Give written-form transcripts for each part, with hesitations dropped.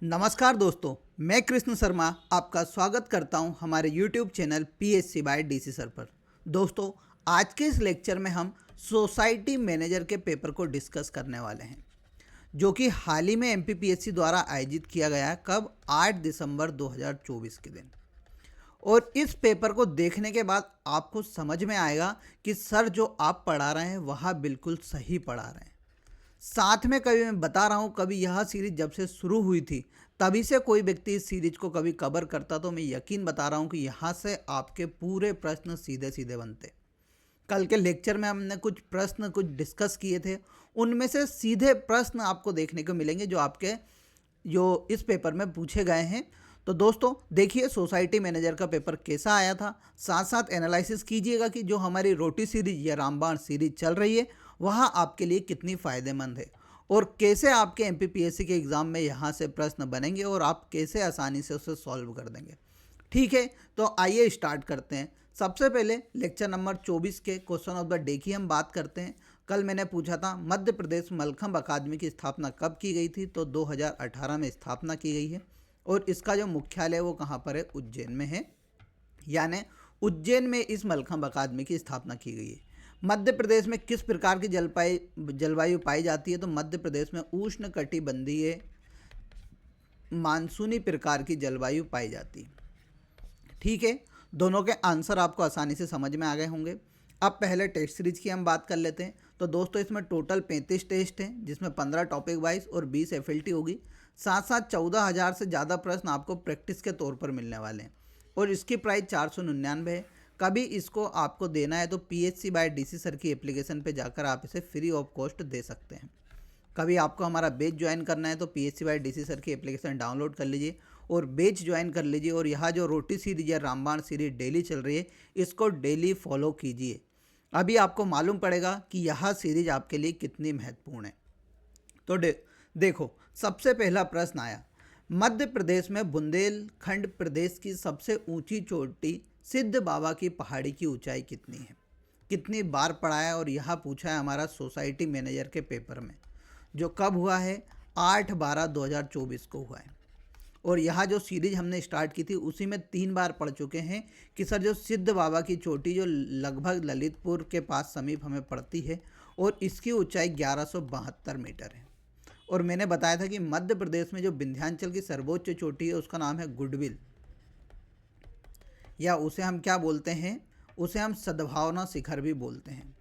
नमस्कार दोस्तों, मैं कृष्ण शर्मा आपका स्वागत करता हूं हमारे YouTube channel PSC by DC sir पर। दोस्तों, आज के इस लेक्चर में हम सोसाइटी मैनेजर के पेपर को डिस्कस करने वाले हैं, जो कि हाल ही में MPPSC द्वारा आयोजित किया गया है। कब? 8 दिसंबर 2024 के दिन। और इस पेपर को देखने के बाद आपको समझ में आएगा कि सर जो आप पढ़ा रहे हैं वह बिल्कुल सही पढ़ा रहे हैं। साथ में कभी मैं बता रहा हूँ, कभी यह सीरीज जब से शुरू हुई थी तभी से कोई व्यक्ति इस सीरीज को कभी कवर करता तो मैं यकीन बता रहा हूँ कि यहाँ से आपके पूरे प्रश्न सीधे सीधे बनते। कल के लेक्चर में हमने कुछ डिस्कस किए थे, उनमें से सीधे प्रश्न आपको देखने को मिलेंगे जो इस पेपर में पूछे गए हैं। तो दोस्तों देखिए, सोसाइटी मैनेजर का पेपर कैसा आया था, साथ साथ एनालिसिस कीजिएगा कि जो हमारी रोटी सीरीज या रामबाण सीरीज चल रही है वह आपके लिए कितनी फ़ायदेमंद है और कैसे आपके MPPSC के एग्ज़ाम में यहाँ से प्रश्न बनेंगे और आप कैसे आसानी से उसे सॉल्व कर देंगे। ठीक है, तो आइए स्टार्ट करते हैं। सबसे पहले लेक्चर नंबर 24 के क्वेश्चन ऑफ द डे की हम बात करते हैं। कल मैंने पूछा था मध्य प्रदेश मलखंभ अकादमी की स्थापना कब की गई थी, तो 2018 में स्थापना की गई है और इसका जो मुख्यालय वो कहाँ पर है? उज्जैन में है, यानी उज्जैन में इस मलखंभ अकादमी की स्थापना की गई है। मध्य प्रदेश में किस प्रकार की जलवायु पाई जाती है, तो मध्य प्रदेश में उष्ण कटिबंधीय मानसूनी प्रकार की जलवायु पाई जाती है। ठीक है, दोनों के आंसर आपको आसानी से समझ में आ गए होंगे। अब पहले टेस्ट सीरीज की हम बात कर लेते हैं। तो दोस्तों इसमें टोटल 35 टेस्ट हैं, जिसमें 15 टॉपिक वाइज और 20 FLT होगी। साथ साथ 14,000 से ज़्यादा प्रश्न आपको प्रैक्टिस के तौर पर मिलने वाले हैं और इसकी प्राइस 499 है। कभी इसको आपको देना है तो PSC बाय DC सर की एप्लीकेशन पे जाकर आप इसे फ्री ऑफ कॉस्ट दे सकते हैं। कभी आपको हमारा बैच ज्वाइन करना है तो PSC बाय DC सर की एप्लीकेशन डाउनलोड कर लीजिए और बैच ज्वाइन कर लीजिए। और यहाँ जो रोटी सीरीज या रामबाण सीरीज डेली चल रही है, इसको डेली फॉलो कीजिए। अभी आपको मालूम पड़ेगा कि यह सीरीज आपके लिए कितनी महत्वपूर्ण है। तो देखो, सबसे पहला प्रश्न आया, मध्य प्रदेश में बुंदेलखंड प्रदेश की सबसे ऊंची चोटी सिद्ध बाबा की पहाड़ी की ऊंचाई कितनी है? कितनी बार पढ़ा है और यह पूछा है हमारा सोसाइटी मैनेजर के पेपर में, जो कब हुआ है? 8/12/2024 को हुआ है। और यहाँ जो सीरीज हमने स्टार्ट की थी उसी में 3 बार पढ़ चुके हैं कि सर जो सिद्ध बाबा की चोटी जो लगभग ललितपुर के पास समीप हमें पड़ती है और इसकी ऊंचाई 1172 मीटर है। और मैंने बताया था कि मध्य प्रदेश में जो विंध्याचल की सर्वोच्च चोटी है उसका नाम है गुडविल, या उसे हम क्या बोलते हैं? उसे हम सद्भावना शिखर भी बोलते हैं,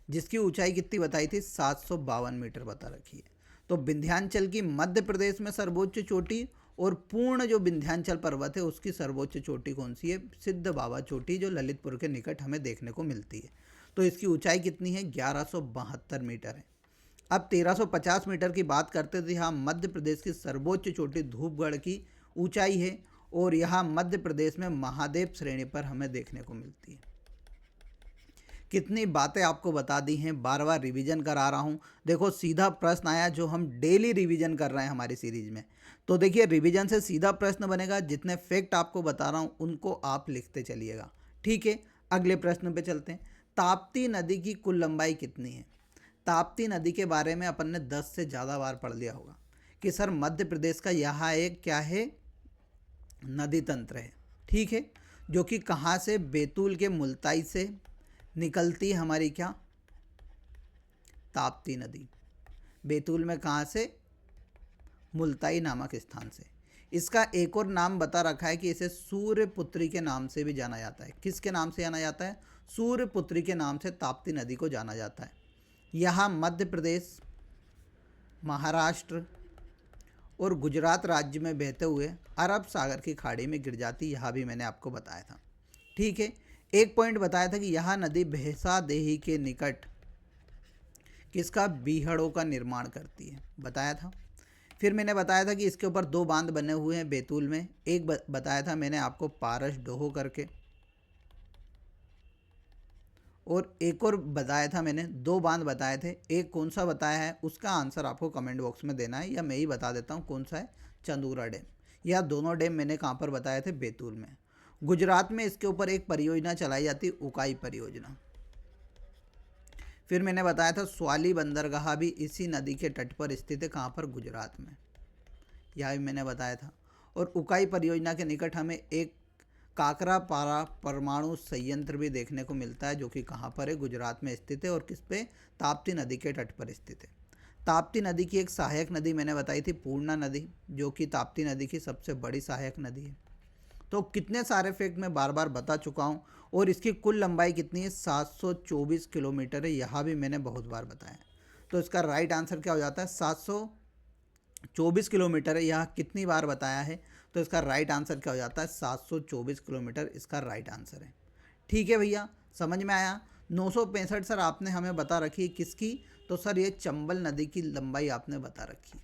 जिसकी ऊंचाई कितनी बताई थी? 752 मीटर बता रखी है। तो विंध्याचल की मध्य प्रदेश में सर्वोच्च चोटी और पूर्ण जो विंध्याचल पर्वत है उसकी सर्वोच्च चोटी कौन सी है? सिद्ध बाबा चोटी, जो ललितपुर के निकट हमें देखने को मिलती है। तो इसकी ऊंचाई कितनी है? 1172 मीटर है। अब 1350 मीटर की बात करते थे। यहाँ मध्य प्रदेश की सर्वोच्च चोटी धूपगढ़ की ऊंचाई है और यहाँ मध्य प्रदेश में महादेव श्रेणी पर हमें देखने को मिलती है। कितनी बातें आपको बता दी हैं, बार बार रिवीजन करा रहा हूँ। देखो, सीधा प्रश्न आया जो हम डेली रिवीजन कर रहे हैं हमारी सीरीज में। तो देखिए, रिवीजन से सीधा प्रश्न बनेगा, जितने फैक्ट आपको बता रहा हूँ उनको आप लिखते चलिएगा। ठीक है, अगले प्रश्न पे चलते हैं। ताप्ती नदी की कुल लंबाई कितनी है? ताप्ती नदी के बारे में अपन ने 10 से ज़्यादा बार पढ़ लिया होगा कि सर मध्य प्रदेश का यहाँ एक क्या है? नदी तंत्र है। ठीक है, जो कि कहाँ से? बैतूल के मुल्ताई से निकलती है हमारी क्या? ताप्ती नदी। बैतूल में कहाँ से? मुल्ताई नामक स्थान से। इसका एक और नाम बता रखा है कि इसे सूर्यपुत्री के नाम से भी जाना जाता है। किसके नाम से जाना जाता है? सूर्यपुत्री के नाम से ताप्ती नदी को जाना जाता है। यहाँ मध्य प्रदेश, महाराष्ट्र और गुजरात राज्य में बहते हुए अरब सागर की खाड़ी में गिर जाती, यह भी मैंने आपको बताया था। ठीक है, एक पॉइंट बताया था कि यह नदी भैंसा देही के निकट किसका? बीहड़ों का निर्माण करती है, बताया था। फिर मैंने बताया था कि इसके ऊपर 2 बांध बने हुए हैं बैतूल में। एक बताया था मैंने आपको पारस डोहो करके, और एक और बताया था मैंने, 2 बांध बताए थे। एक कौन सा बताया है उसका आंसर आपको कमेंट बॉक्स में देना है, या मैं ही बता देता हूँ कौन सा है। चंदूरा डैम। यह दोनों डैम मैंने कहाँ पर बताए थे? बैतूल में। गुजरात में इसके ऊपर एक परियोजना चलाई जाती है, उकाई परियोजना। फिर मैंने बताया था स्वाली बंदरगाह भी इसी नदी के तट पर स्थित है, कहाँ पर? गुजरात में। यह भी मैंने बताया था। और उकाई परियोजना के निकट हमें एक काकरापारा परमाणु संयंत्र भी देखने को मिलता है, जो कि कहाँ पर है, गुजरात में स्थित है। और किस पे, ताप्ती नदी के तट पर स्थित है। ताप्ती नदी की एक सहायक नदी मैंने बताई थी पूर्णा नदी, जो कि ताप्ती नदी की सबसे बड़ी सहायक नदी है। तो कितने सारे फैक्ट मैं बार बार बता चुका हूँ। और इसकी कुल लंबाई कितनी है, 724 किलोमीटर है, यह भी मैंने बहुत बार बताया। तो इसका राइट आंसर क्या हो जाता है, 724 किलोमीटर है। यह कितनी बार बताया है, तो इसका राइट आंसर क्या हो जाता है, 724 किलोमीटर इसका राइट आंसर है। ठीक है भैया, समझ में आया। 965 सर आपने हमें बता रखी है किसकी, तो सर ये चंबल नदी की लंबाई आपने बता रखी है।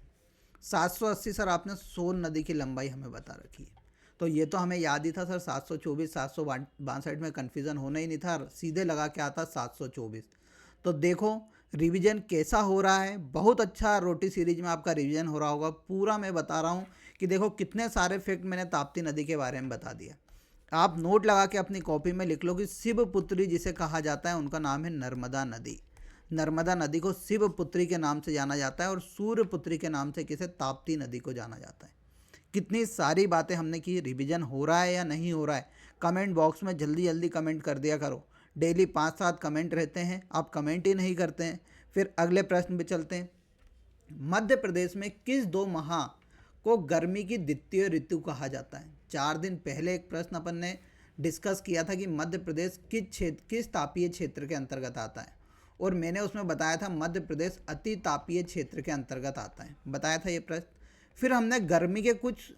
780 सर आपने सोन नदी की लंबाई हमें बता रखी है। तो ये तो हमें याद ही था सर, 724 762 में कन्फ्यूज़न होना ही नहीं था, सीधे लगा के आता 724। तो देखो रिवीजन कैसा हो रहा है, बहुत अच्छा रोटी सीरीज में आपका रिवीजन हो रहा होगा। पूरा मैं बता रहा हूँ कि देखो कितने सारे फैक्ट मैंने ताप्ती नदी के बारे में बता दिया। आप नोट लगा के अपनी कॉपी में लिख लो कि शिवपुत्री जिसे कहा जाता है उनका नाम है नर्मदा नदी। नर्मदा नदी को शिवपुत्री के नाम से जाना जाता है और सूर्यपुत्री के नाम से किसे, ताप्ती नदी को जाना जाता है। कितनी सारी बातें हमने की, रिवीजन हो रहा है या नहीं हो रहा है, कमेंट बॉक्स में जल्दी जल्दी कमेंट कर दिया करो। डेली 5-7 कमेंट रहते हैं, आप कमेंट ही नहीं करते हैं। फिर अगले प्रश्न पे चलते हैं। मध्य प्रदेश में किस 2 माह को गर्मी की द्वितीय ऋतु कहा जाता है। 4 दिन पहले एक प्रश्न अपन ने डिस्कस किया था कि मध्य प्रदेश किस तापीय क्षेत्र के अंतर्गत आता है, और मैंने उसमें बताया था मध्य प्रदेश अति तापीय क्षेत्र के अंतर्गत आता है, बताया था ये प्रश्न। फिर हमने गर्मी के कुछ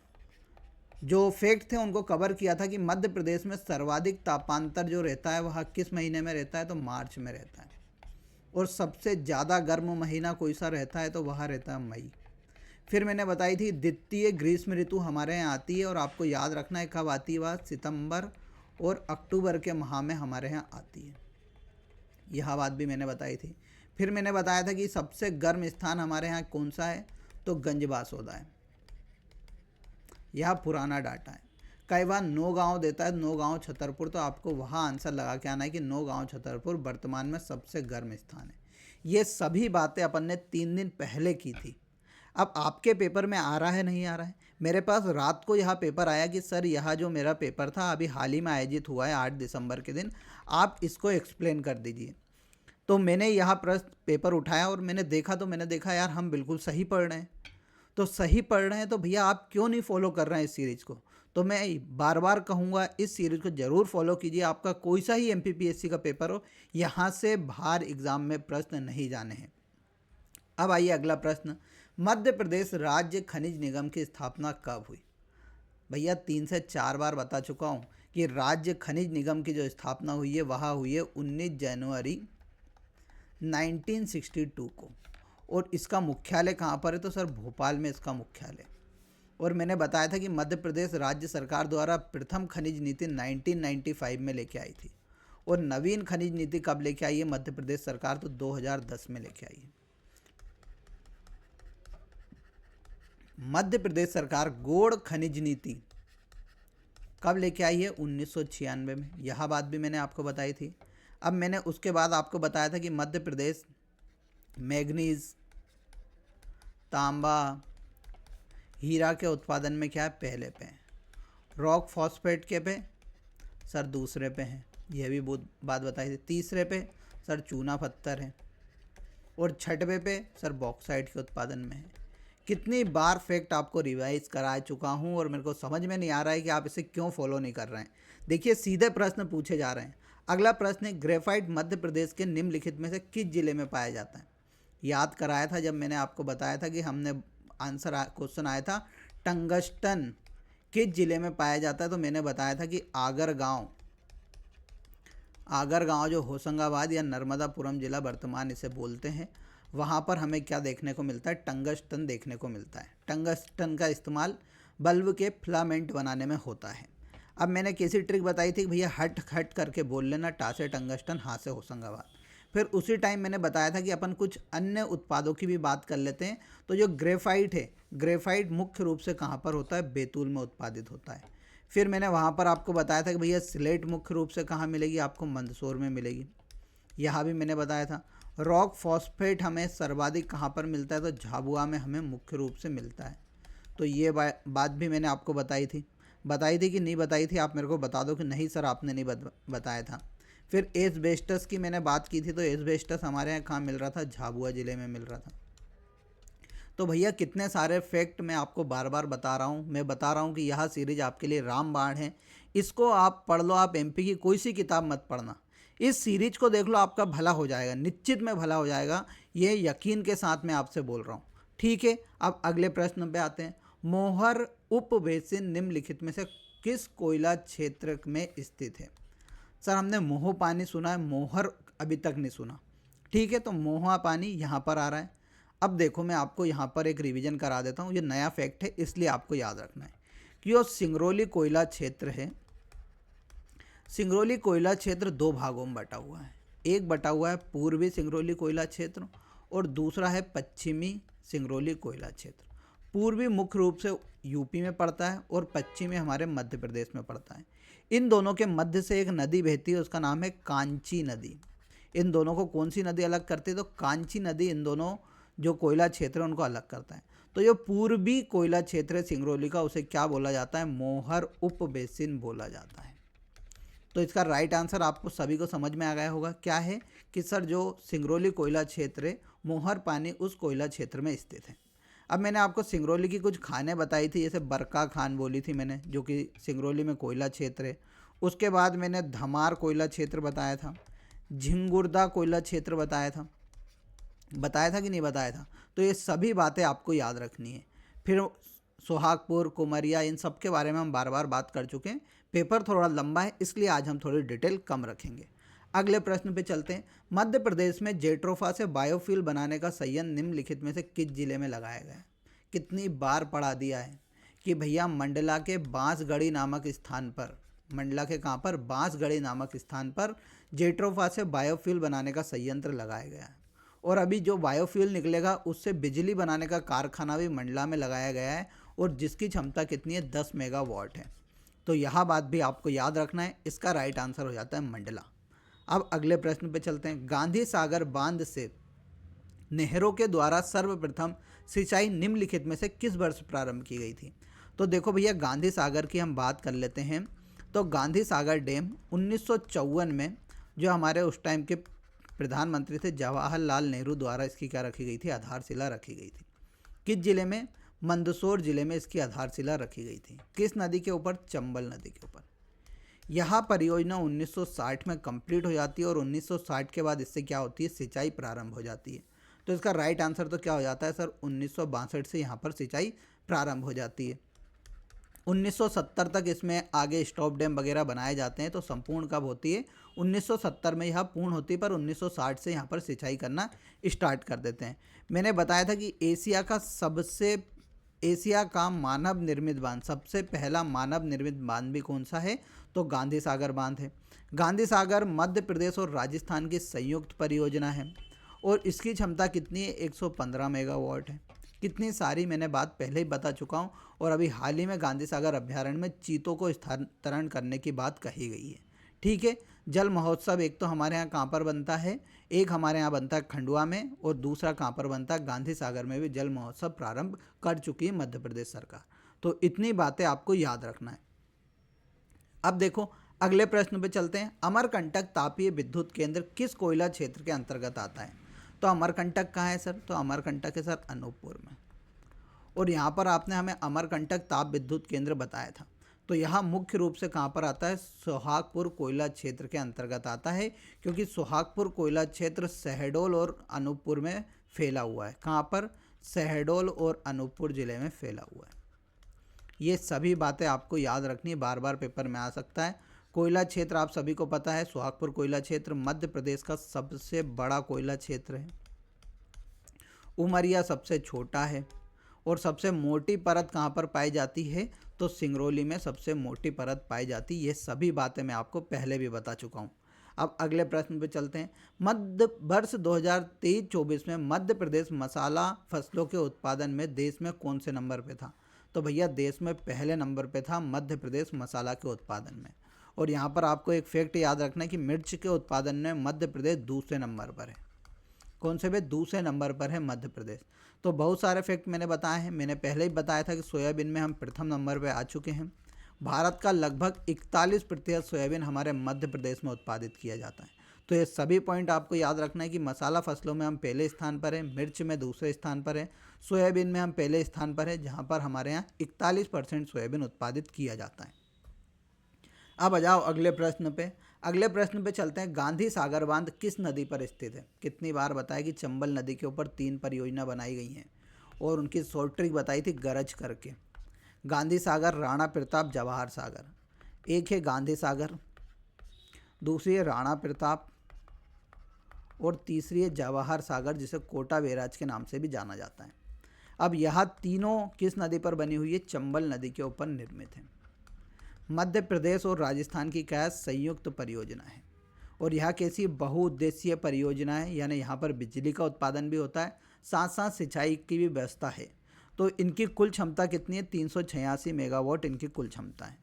जो फैक्ट थे उनको कवर किया था कि मध्य प्रदेश में सर्वाधिक तापांतर जो रहता है वह किस महीने में रहता है, तो मार्च में रहता है। और सबसे ज़्यादा गर्म महीना कोई सा रहता है, तो वह रहता है मई। फिर मैंने बताई थी द्वितीय ग्रीष्म ऋतु हमारे यहाँ आती है, और आपको याद रखना है कब आती है, वह सितंबर और अक्टूबर के माह में हमारे यहाँ आती है। यह बात भी मैंने बताई थी। फिर मैंने बताया था कि सबसे गर्म स्थान हमारे यहाँ कौन सा है, तो गंजबासौदा है। यह पुराना डाटा है। कई बार नौगांव देता है, नौगांव छतरपुर, तो आपको वहाँ आंसर लगा के आना है कि नौगांव छतरपुर वर्तमान में सबसे गर्म स्थान है। ये सभी बातें अपन ने 3 दिन पहले की थी। अब आपके पेपर में आ रहा है नहीं आ रहा है। मेरे पास रात को यह पेपर आया कि सर यह जो मेरा पेपर था अभी हाल ही में आयोजित हुआ है 8 दिसंबर के दिन, आप इसको एक्सप्लेन कर दीजिए। तो मैंने यह प्रश्न पेपर उठाया और मैंने देखा यार हम बिल्कुल सही पढ़ रहे हैं। तो सही पढ़ रहे हैं तो भैया आप क्यों नहीं फॉलो कर रहे हैं इस सीरीज़ को। तो मैं बार बार कहूँगा इस सीरीज़ को ज़रूर फॉलो कीजिए। आपका कोई सा ही MPPSC का पेपर हो, यहाँ से बाहर एग्ज़ाम में प्रश्न नहीं जाने हैं। अब आइए अगला प्रश्न, मध्य प्रदेश राज्य खनिज निगम की स्थापना कब हुई। भैया 3 से 4 बार बता चुका हूँ कि राज्य खनिज निगम की जो स्थापना हुई है वह हुई है 19 जनवरी 1962 को। और इसका मुख्यालय कहाँ पर है, तो सर भोपाल में इसका मुख्यालय। और मैंने बताया था कि मध्य प्रदेश राज्य सरकार द्वारा प्रथम खनिज नीति 1995 में लेके आई थी, और नवीन खनिज नीति कब लेके आई है मध्य प्रदेश सरकार, तो 2010 में लेके आई है। मध्य प्रदेश सरकार गौड़ खनिज नीति कब लेके आई है, 1996 में। यह बात भी मैंने आपको बताई थी। अब मैंने उसके बाद आपको बताया था कि मध्य प्रदेश मैग्नीज, तांबा, हीरा के उत्पादन में क्या है, पहले पे है। रॉक फॉस्फेट के पे सर दूसरे पे हैं, यह भी बहुत बात बताई थी। तीसरे पे सर चूना पत्थर है, और छठवें पे सर बॉक्साइट के उत्पादन में है। कितनी बार फैक्ट आपको रिवाइज करा चुका हूँ, और मेरे को समझ में नहीं आ रहा है कि आप इसे क्यों फॉलो नहीं कर रहे हैं। देखिए सीधे प्रश्न पूछे जा रहे हैं। अगला प्रश्न है, ग्रेफाइट मध्य प्रदेश के निम्नलिखित में से किस जिले में पाया जाता है। याद कराया था जब मैंने आपको बताया था कि हमने क्वेश्चन आया था टंगस्टन किस जिले में पाया जाता है, तो मैंने बताया था कि आगर गांव जो होशंगाबाद या नर्मदापुरम जिला वर्तमान इसे बोलते हैं, वहाँ पर हमें क्या देखने को मिलता है, टंगस्टन देखने को मिलता है। टंगस्टन का इस्तेमाल बल्ब के फिलामेंट बनाने में होता है। अब मैंने कैसी ट्रिक बताई थी कि भैया हट हट करके बोल लेना, टा से टंगस्टन, हाँ से होशंगाबाद। फिर उसी टाइम मैंने बताया था कि अपन कुछ अन्य उत्पादों की भी बात कर लेते हैं। तो जो ग्रेफाइट है, ग्रेफाइट मुख्य रूप से कहाँ पर होता है, बैतूल में उत्पादित होता है। फिर मैंने वहाँ पर आपको बताया था कि भैया स्लेट मुख्य रूप से कहाँ मिलेगी, आपको मंदसौर में मिलेगी, यहाँ भी मैंने बताया था। रॉक फॉस्फेट हमें सर्वाधिक कहाँ पर मिलता है, तो झाबुआ में हमें मुख्य रूप से मिलता है। तो ये बात भी मैंने आपको बताई थी कि नहीं बताई थी, आप मेरे को बता दो कि नहीं सर आपने नहीं बताया था। फिर एस्बेस्टस की मैंने बात की थी, तो एस्बेस्टस हमारे यहाँ कहाँ मिल रहा था, झाबुआ ज़िले में मिल रहा था। तो भैया कितने सारे फैक्ट मैं आपको बार बार बता रहा हूँ। मैं बता रहा हूँ कि यह सीरीज आपके लिए रामबाण है, इसको आप पढ़ लो। आप एमपी की कोई सी किताब मत पढ़ना, इस सीरीज को देख लो, आपका भला हो जाएगा, निश्चित में भला हो जाएगा, ये यकीन के साथ मैं आपसे बोल रहा हूँ। ठीक है, अब अगले प्रश्न पे आते हैं। मोहर उपबेसिन निम्नलिखित में से किस कोयला क्षेत्र में स्थित है? सर हमने मोह पानी सुना है, मोहर अभी तक नहीं सुना। ठीक है, तो मोहा पानी यहाँ पर आ रहा है। अब देखो मैं आपको यहाँ पर एक रिवीजन करा देता हूँ, ये नया फैक्ट है इसलिए आपको याद रखना है कि जो सिंगरौली कोयला क्षेत्र है, सिंगरौली कोयला क्षेत्र दो भागों में बटा हुआ है। एक बटा हुआ है पूर्वी सिंगरौली कोयला क्षेत्र और दूसरा है पश्चिमी सिंगरौली कोयला क्षेत्र। पूर्वी मुख्य रूप से यूपी में पड़ता है और पश्चिमी हमारे मध्य प्रदेश में पड़ता है। इन दोनों के मध्य से एक नदी बहती है, उसका नाम है कांची नदी। इन दोनों को कौन सी नदी अलग करती है? तो कांची नदी इन दोनों जो कोयला क्षेत्र है उनको अलग करता है। तो जो पूर्वी कोयला क्षेत्र है सिंगरौली का, उसे क्या बोला जाता है? मोहर उपबेसिन बोला जाता है। तो इसका राइट आंसर आपको सभी को समझ में आ गया होगा, क्या है कि सर जो सिंगरौली कोयला क्षेत्र है, मोहर पानी उस कोयला क्षेत्र में स्थित है। अब मैंने आपको सिंगरौली की कुछ खाने बताई थी, जैसे बरका खान बोली थी मैंने, जो कि सिंगरौली में कोयला क्षेत्र है। उसके बाद मैंने धमार कोयला क्षेत्र बताया था, झिंगुर्दा कोयला क्षेत्र बताया था कि नहीं बताया था? तो ये सभी बातें आपको याद रखनी है। फिर सोहागपुर, कुमरिया, इन सब के बारे में हम बार बार बात कर चुके हैं। पेपर थोड़ा लंबा है इसलिए आज हम थोड़ी डिटेल कम रखेंगे। अगले प्रश्न पे चलते हैं। मध्य प्रदेश में जेट्रोफा से बायोफ्यूल बनाने का संयंत्र निम्नलिखित में से किस जिले में लगाया गया है? कितनी बार पढ़ा दिया है कि भैया मंडला के बांसगढ़ी नामक स्थान पर, मंडला के कहाँ पर? बांसगढ़ी नामक स्थान पर जेट्रोफा से बायोफ्यूल बनाने का संयंत्र लगाया गया है। और अभी जो बायोफ्यूल निकलेगा उससे बिजली बनाने का कारखाना भी मंडला में लगाया गया है, और जिसकी क्षमता कितनी है? 10 मेगावाट है। तो यह बात भी आपको याद रखना है। इसका राइट आंसर हो जाता है मंडला। अब अगले प्रश्न पे चलते हैं। गांधी सागर बांध से नहरों के द्वारा सर्वप्रथम सिंचाई निम्नलिखित में से किस वर्ष प्रारंभ की गई थी? तो देखो भैया, गांधी सागर की हम बात कर लेते हैं। तो गांधी सागर डैम 1954 में जो हमारे उस टाइम के प्रधानमंत्री थे जवाहरलाल नेहरू द्वारा इसकी क्या रखी गई थी? आधारशिला रखी गई थी। किस जिले में? मंदसौर जिले में इसकी आधारशिला रखी गई थी। किस नदी के ऊपर? चंबल नदी के ऊपर। यह परियोजना 1960 में कंप्लीट हो जाती है और 1960 के बाद इससे क्या होती है? सिंचाई प्रारंभ हो जाती है। तो इसका राइट आंसर तो क्या हो जाता है सर? 1962 से यहाँ पर सिंचाई प्रारंभ हो जाती है। 1970 तक इसमें आगे स्टॉप डैम वगैरह बनाए जाते हैं। तो संपूर्ण कब होती है? 1970 में यह पूर्ण होती है, पर 1960 से यहाँ पर सिंचाई करना स्टार्ट कर देते हैं। मैंने बताया था कि एशिया का मानव निर्मित बांध, सबसे पहला मानव निर्मित बांध भी कौन सा है? तो गांधी सागर बांध है। गांधी सागर मध्य प्रदेश और राजस्थान की संयुक्त परियोजना है और इसकी क्षमता कितनी है? 115 मेगावाट है। कितनी सारी मैंने बात पहले ही बता चुका हूँ। और अभी हाल ही में गांधी सागर अभ्यारण्य में चीतों को स्थानांतरण करने की बात कही गई है। ठीक है, जल महोत्सव एक तो हमारे यहाँ कहाँ पर बनता है? एक हमारे यहाँ बनता है खंडवा में, और दूसरा कहाँ पर बनता है? गांधी सागर में भी जल महोत्सव प्रारंभ कर चुकी है मध्य प्रदेश सरकार। तो इतनी बातें आपको याद रखना है। अब देखो अगले प्रश्न पे चलते हैं। अमरकंटक तापीय विद्युत केंद्र किस कोयला क्षेत्र के अंतर्गत आता है? तो अमरकंटक कहाँ है सर? तो अमरकंटक है सर अनूपपुर में। और यहाँ पर आपने हमें अमरकंटक ताप विद्युत केंद्र बताया था। तो यहाँ मुख्य रूप से कहाँ पर आता है? सोहागपुर कोयला क्षेत्र के अंतर्गत आता है, क्योंकि सोहागपुर कोयला क्षेत्र शहडोल और अनूपपुर में फैला हुआ है। कहाँ पर? शहडोल और अनूपपुर जिले में फैला हुआ है। ये सभी बातें आपको याद रखनी है, बार बार पेपर में आ सकता है। कोयला क्षेत्र आप सभी को पता है, सोहागपुर कोयला क्षेत्र मध्य प्रदेश का सबसे बड़ा कोयला क्षेत्र है। उमरिया सबसे छोटा है। और सबसे मोटी परत कहाँ पर पाई जाती है? तो सिंगरौली में सबसे मोटी परत पाई जाती है। ये सभी बातें मैं आपको पहले भी बता चुका हूँ। अब अगले प्रश्न पे चलते हैं। मध्य वर्ष 2023-24 में मध्य प्रदेश मसाला फसलों के उत्पादन में देश में कौन से नंबर पे था? तो भैया देश में पहले नंबर पे था मध्य प्रदेश मसाला के उत्पादन में। और यहाँ पर आपको एक फैक्ट याद रखना है कि मिर्च के उत्पादन में मध्य प्रदेश दूसरे नंबर पर है। कौन से पे? दूसरे नंबर पर है मध्य प्रदेश। तो बहुत सारे फैक्ट मैंने बताए हैं। मैंने पहले ही बताया था कि सोयाबीन में हम प्रथम नंबर पे आ चुके हैं। भारत का लगभग 41% सोयाबीन हमारे मध्य प्रदेश में उत्पादित किया जाता है। तो ये सभी पॉइंट आपको याद रखना है कि मसाला फसलों में हम पहले स्थान पर हैं, मिर्च में दूसरे स्थान पर हैं, सोयाबीन में हम पहले स्थान पर हैं, जहाँ पर हमारे यहाँ 41% सोयाबीन उत्पादित किया जाता है। अब आ जाओ अगले प्रश्न पे। अगले प्रश्न पे चलते हैं। गांधी सागर बांध किस नदी पर स्थित है? कितनी बार बताया कि चंबल नदी के ऊपर 3 परियोजना बनाई गई हैं और उनकी शॉर्ट ट्रिक बताई थी गरज करके। गांधी सागर, राणा प्रताप, जवाहर सागर। एक है गांधी सागर, दूसरी है राणा प्रताप और तीसरी है जवाहर सागर, जिसे कोटा बैराज के नाम से भी जाना जाता है। अब यह तीनों किस नदी पर बनी हुई है? चंबल नदी के ऊपर निर्मित है। मध्य प्रदेश और राजस्थान की क्या संयुक्त परियोजना है और यह कैसी बहुउद्देशीय परियोजना है, यानी यहाँ पर बिजली का उत्पादन भी होता है, साथ साथ सिंचाई की भी व्यवस्था है। तो इनकी कुल क्षमता कितनी है? 386 मेगावाट इनकी कुल क्षमता है,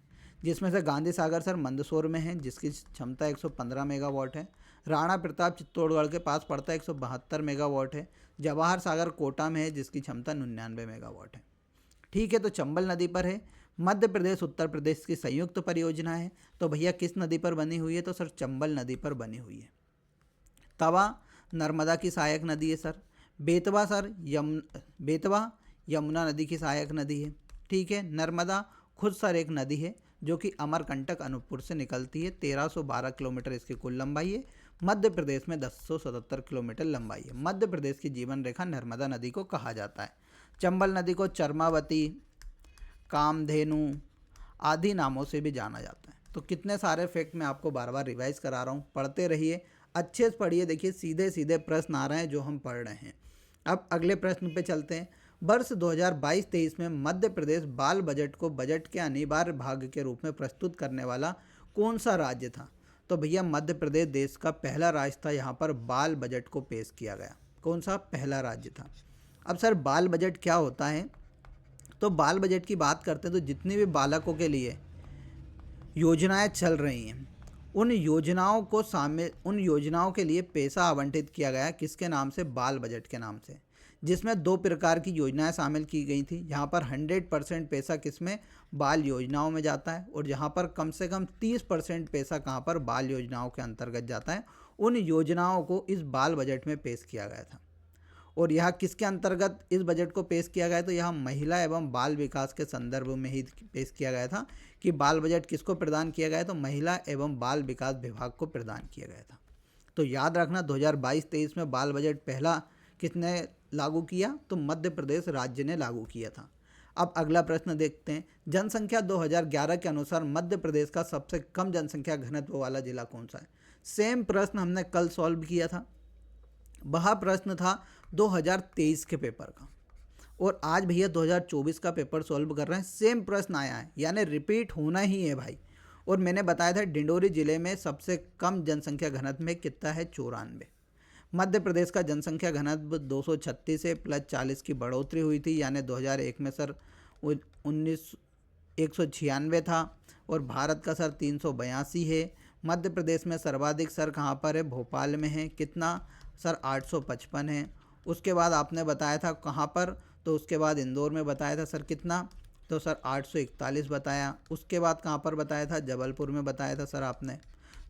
जिसमें से गांधी सागर सर मंदसौर में है जिसकी क्षमता 115 मेगावाट है। राणा प्रताप चित्तौड़गढ़ के पास पड़ता है, 172 मेगावाट है। जवाहर सागर कोटा में है जिसकी क्षमता 99 मेगावाट है। ठीक है, तो चंबल नदी पर है। मध्य प्रदेश उत्तर प्रदेश की संयुक्त परियोजना है। तो भैया किस नदी पर बनी हुई है? तो सर चंबल नदी पर बनी हुई है। तवा नर्मदा की सहायक नदी है सर। बेतवा सर बेतवा यमुना नदी की सहायक नदी है। ठीक है, नर्मदा खुद सर एक नदी है जो कि अमरकंटक अनूपपुर से निकलती है। 1312 किलोमीटर इसकी कुल लंबाई है। मध्य प्रदेश में 1077 किलोमीटर लंबाई है। मध्य प्रदेश की जीवन रेखा नर्मदा नदी को कहा जाता है। चंबल नदी को चरमावती, कामधेनु आदि नामों से भी जाना जाता है। तो कितने सारे फैक्ट मैं आपको बार बार रिवाइज करा रहा हूँ, पढ़ते रहिए, अच्छे से पढ़िए। देखिए सीधे सीधे प्रश्न आ रहे हैं जो हम पढ़ रहे हैं। अब अगले प्रश्न पे चलते हैं। वर्ष 2022-23 में मध्य प्रदेश बाल बजट को बजट के अनिवार्य भाग के रूप में प्रस्तुत करने वाला कौन सा राज्य था? तो भैया मध्य प्रदेश देश का पहला राज्य था, यहाँ पर बाल बजट को पेश किया गया। कौन सा पहला राज्य था? अब सर बाल बजट क्या होता है? तो बाल बजट की बात करते हैं तो जितने भी बालकों के लिए योजनाएं चल रही हैं उन योजनाओं के लिए पैसा आवंटित किया गया किसके नाम से? बाल बजट के नाम से, जिसमें 2 प्रकार की योजनाएं शामिल की गई थी। यहाँ पर 100% पैसा किसमें? बाल योजनाओं में जाता है, और जहाँ पर कम से कम 30% पैसा कहाँ पर? बाल योजनाओं के अंतर्गत जाता है। उन योजनाओं को इस बाल बजट में पेश किया गया था। और यह किसके अंतर्गत इस बजट को पेश किया गया? तो यह महिला एवं बाल विकास के संदर्भ में ही पेश किया गया था कि बाल बजट किसको प्रदान किया गया? तो महिला एवं बाल विकास विभाग को प्रदान किया गया था। तो याद रखना 2022-23 में बाल बजट पहला किसने लागू किया? तो मध्य प्रदेश राज्य ने लागू किया था। अब अगला प्रश्न देखते हैं। जनसंख्या 2011 के अनुसार मध्य प्रदेश का सबसे कम जनसंख्या घनत्व वाला जिला कौन सा है? सेम प्रश्न हमने कल सॉल्व किया था। वह प्रश्न था 2023 के पेपर का, और आज भैया 2024 का पेपर सॉल्व कर रहे हैं। सेम प्रश्न आया है, यानी रिपीट होना ही है भाई। और मैंने बताया था डिंडोरी जिले में सबसे कम जनसंख्या घनत्व में कितना है? 94। मध्य प्रदेश का जनसंख्या घनत्व 236 से +40 की बढ़ोतरी हुई थी, यानी 2001 में सर 196 था, और भारत का सर 382 है। मध्य प्रदेश में सर्वाधिक सर कहाँ पर है? भोपाल में है। कितना सर? 855 है। उसके बाद आपने बताया था कहाँ पर? तो उसके बाद इंदौर में बताया था सर कितना? तो सर 841 बताया। उसके बाद कहाँ पर बताया था? जबलपुर में बताया था सर आपने।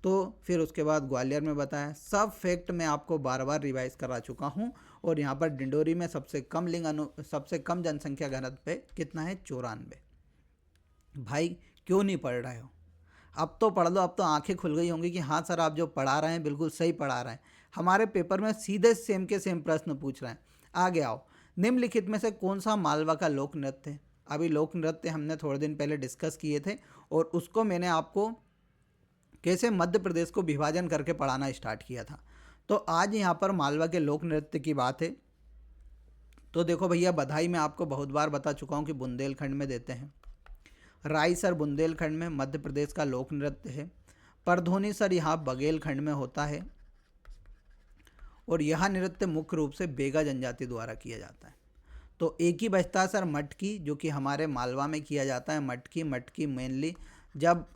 तो फिर उसके बाद ग्वालियर में बताया। सब फैक्ट मैं आपको बार बार रिवाइज करा चुका हूँ। और यहाँ पर डिंडोरी में सबसे कम जनसंख्या घनत्व पे कितना है? 94। भाई क्यों नहीं पढ़ रहे हो? अब तो पढ़ लो। अब तो आंखें खुल गई होंगी कि हाँ सर आप जो पढ़ा रहे हैं बिल्कुल सही पढ़ा रहे हैं। हमारे पेपर में सीधे सेम के सेम प्रश्न पूछ रहे हैं। आगे आओ। निम्नलिखित में से कौन सा मालवा का लोक नृत्य है? अभी लोक नृत्य हमने थोड़े दिन पहले डिस्कस किए थे, और उसको मैंने आपको कैसे मध्य प्रदेश को विभाजन करके पढ़ाना स्टार्ट किया था। तो आज यहाँ पर मालवा के लोक नृत्य की बात है। तो देखो भैया, बधाई मैं आपको बहुत बार बता चुका हूँ कि बुंदेलखंड में देते हैं। राई सर बुंदेलखंड में मध्य प्रदेश का लोक नृत्य है। परधोनी सर यहाँ बघेलखंड में होता है, और यह नृत्य मुख्य रूप से बेगा जनजाति द्वारा किया जाता है। तो एक ही बचता है सर मटकी, जो कि हमारे मालवा में किया जाता है। मटकी मेनली जब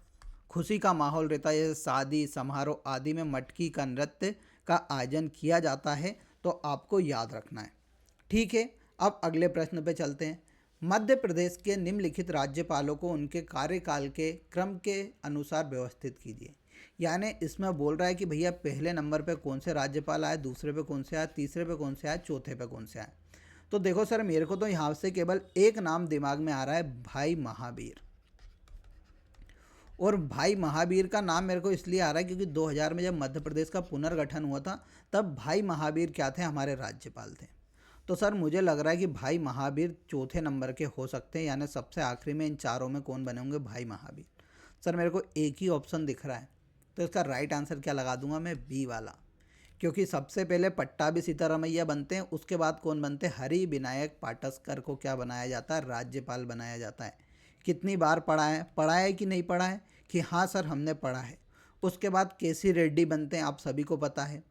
खुशी का माहौल रहता है, जैसे शादी समारोह आदि में मटकी का नृत्य का आयोजन किया जाता है, तो आपको याद रखना है। ठीक है, अब अगले प्रश्न पे चलते हैं। मध्य प्रदेश के निम्नलिखित राज्यपालों को उनके कार्यकाल के क्रम के अनुसार व्यवस्थित कीजिए। यानी इसमें बोल रहा है कि भैया पहले नंबर पे कौन से राज्यपाल आए, दूसरे पे कौन से आए, तीसरे पे कौन से आए, चौथे पे कौन से आए। तो देखो सर, मेरे को तो यहाँ से केवल एक नाम दिमाग में आ रहा है, भाई महावीर। और भाई महावीर का नाम मेरे को इसलिए आ रहा है क्योंकि 2000 में जब मध्य प्रदेश का पुनर्गठन हुआ था तब भाई महावीर क्या थे, हमारे राज्यपाल थे। तो सर मुझे लग रहा है कि भाई महावीर चौथे नंबर के हो सकते हैं, यानी सबसे आखिरी में इन चारों में कौन बने होंगे, भाई महावीर। सर मेरे को एक ही ऑप्शन दिख रहा है, तो इसका राइट आंसर क्या लगा दूंगा मैं, बी वाला। क्योंकि सबसे पहले पट्टाभी सीतारामैया बनते हैं, उसके बाद कौन बनते हैं, हरि विनायक पाटस्कर को क्या बनाया जाता है, राज्यपाल बनाया जाता है। कितनी बार पढ़ा है कि नहीं पढ़ा है, कि हाँ सर हमने पढ़ा है। उसके बाद केसी रेड्डी बनते हैं, आप सभी को पता है।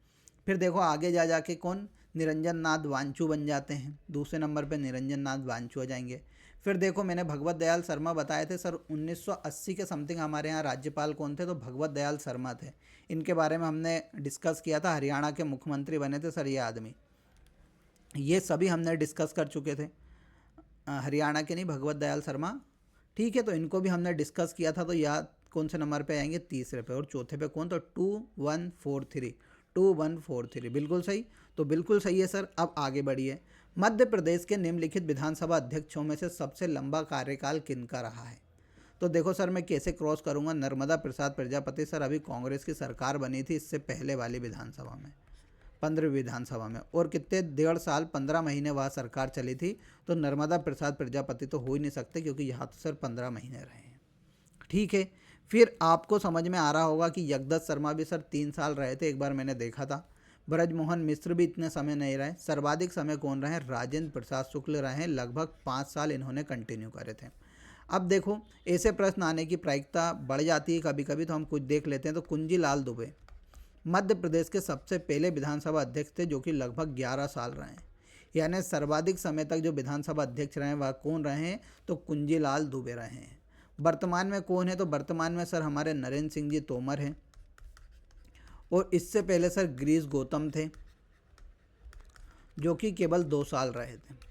फिर देखो आगे जा जाके कौन, निरंजन नाथ वांचू बन जाते हैं, दूसरे नंबर पे निरंजन नाथ वांचू आ जाएंगे। फिर देखो मैंने भगवत दयाल शर्मा बताए थे सर, 1980 के समथिंग हमारे यहाँ राज्यपाल कौन थे, तो भगवत दयाल शर्मा थे। इनके बारे में हमने डिस्कस किया था, हरियाणा के मुख्यमंत्री बने थे सर ये आदमी। ये सभी हमने डिस्कस कर चुके थे, हरियाणा के नहीं, भगवत दयाल शर्मा। ठीक है, तो इनको भी हमने डिस्कस किया था। तो याद कौन से नंबर पे आएंगे, तीसरे पे। और चौथे पे कौन, तो 2143, 2143 बिल्कुल सही। तो बिल्कुल सही है सर। अब आगे बढ़िए। मध्य प्रदेश के निम्नलिखित विधानसभा अध्यक्षों में से सबसे लंबा कार्यकाल किनका रहा है। तो देखो सर मैं कैसे क्रॉस करूंगा, नर्मदा प्रसाद प्रजापति सर अभी कांग्रेस की सरकार बनी थी इससे पहले वाली विधानसभा में, 15वीं विधानसभा में, और कितने 1.5 साल 15 महीने वहाँ सरकार चली थी। तो नर्मदा प्रसाद प्रजापति तो हो ही नहीं सकते, क्योंकि यहाँ तो सर 15 महीने रहे हैं। ठीक है, फिर आपको समझ में आ रहा होगा कि जगदत्त शर्मा भी सर 3 साल रहे थे, एक बार मैंने देखा था। ब्रजमोहन मिश्र भी इतने समय नहीं रहे। सर्वाधिक समय कौन रहे, राजेंद्र प्रसाद शुक्ल रहे, लगभग 5 साल इन्होंने कंटिन्यू करे थे। अब देखो ऐसे प्रश्न आने की प्रायिकता बढ़ जाती है कभी कभी, तो हम कुछ देख लेते हैं। तो कुंजीलाल दुबे मध्य प्रदेश के सबसे पहले विधानसभा अध्यक्ष थे, जो कि लगभग 11 साल रहे हैं। यानी सर्वाधिक समय तक जो विधानसभा अध्यक्ष रहे वह कौन रहे हैं, तो कुंजीलाल दुबे रहे हैं। वर्तमान में कौन है, तो वर्तमान में सर हमारे नरेंद्र सिंह जी तोमर हैं। और इससे पहले सर गिरीश गौतम थे, जो कि केवल 2 साल रहे थे।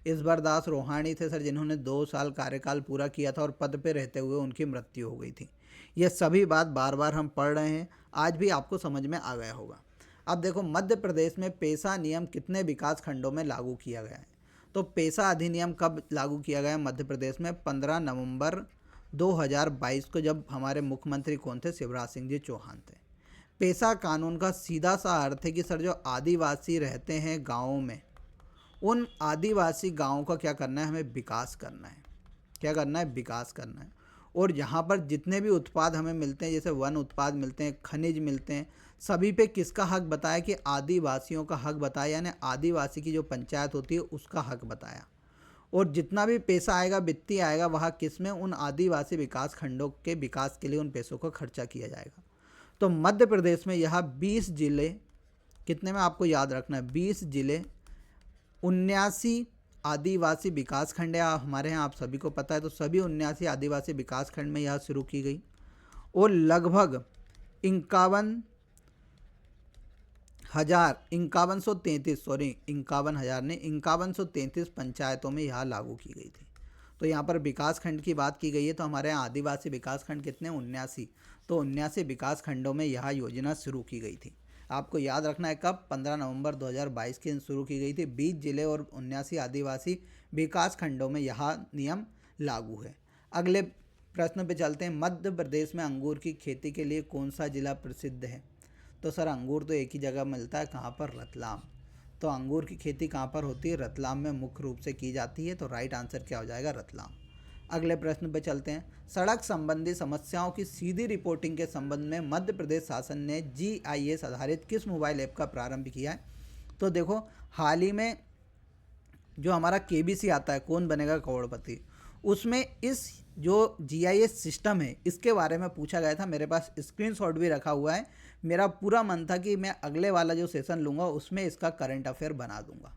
ईश्वर दास रोहाणी थे सर, जिन्होंने 2 साल कार्यकाल पूरा किया था और पद पे रहते हुए उनकी मृत्यु हो गई थी। ये सभी बात बार बार हम पढ़ रहे हैं, आज भी आपको समझ में आ गया होगा। अब देखो मध्य प्रदेश में पेशा नियम कितने विकास खंडों में लागू किया गया है। तो पेशा अधिनियम कब लागू किया गया मध्य प्रदेश में, 15 नवंबर 2022 को, जब हमारे मुख्यमंत्री कौन थे, शिवराज सिंह जी चौहान थे। पेशा कानून का सीधा सा अर्थ है कि सर जो आदिवासी रहते हैं गाँवों में, उन आदिवासी गाँवों का क्या करना है, हमें विकास करना है। क्या करना है, विकास करना है। और यहाँ पर जितने भी उत्पाद हमें मिलते हैं, जैसे वन उत्पाद मिलते हैं, खनिज मिलते हैं, सभी पे किसका हक बताया, कि आदिवासियों का हक बताया, यानी आदिवासी की जो पंचायत होती है उसका हक बताया। और जितना भी पैसा आएगा, वित्तीय आएगा, वह किस में, उन आदिवासी विकास खंडों के विकास के लिए उन पैसों को खर्चा किया जाएगा। तो मध्य प्रदेश में यह 20 जिले, कितने में आपको याद रखना है, 20 जिले, 79 आदिवासी विकास खंड है हमारे यहाँ, आप सभी को पता है। तो सभी 79 आदिवासी विकास खंड में यह शुरू की गई। और लगभग 51,033 पंचायतों में यह लागू की गई थी। तो यहाँ पर विकास खंड की बात की गई है, तो हमारे यहाँ आदिवासी विकास खंड कितने, 79। तो 79 विकास खंडों में यह योजना शुरू की गई थी। आपको याद रखना है कब, 15 नवंबर 2022 के दिन शुरू की गई थी। 20 जिले और 79 आदिवासी विकास खंडों में यह नियम लागू है। अगले प्रश्न पे चलते हैं। मध्य प्रदेश में अंगूर की खेती के लिए कौन सा जिला प्रसिद्ध है। तो सर अंगूर तो एक ही जगह मिलता है, कहाँ पर, रतलाम। तो अंगूर की खेती कहाँ पर होती है, रतलाम में मुख्य रूप से की जाती है। तो राइट आंसर क्या हो जाएगा, रतलाम। अगले प्रश्न पे चलते हैं। सड़क संबंधी समस्याओं की सीधी रिपोर्टिंग के संबंध में मध्य प्रदेश शासन ने GIS आधारित किस मोबाइल ऐप का प्रारंभ किया है। तो देखो हाल ही में जो हमारा KBC आता है, कौन बनेगा करोड़पति, उसमें इस जो GIS सिस्टम है इसके बारे में पूछा गया था। मेरे पास स्क्रीनशॉट भी रखा हुआ है। मेरा पूरा मन था कि मैं अगले वाला जो सेशन लूँगा उसमें इसका करंट अफेयर बना दूंगा,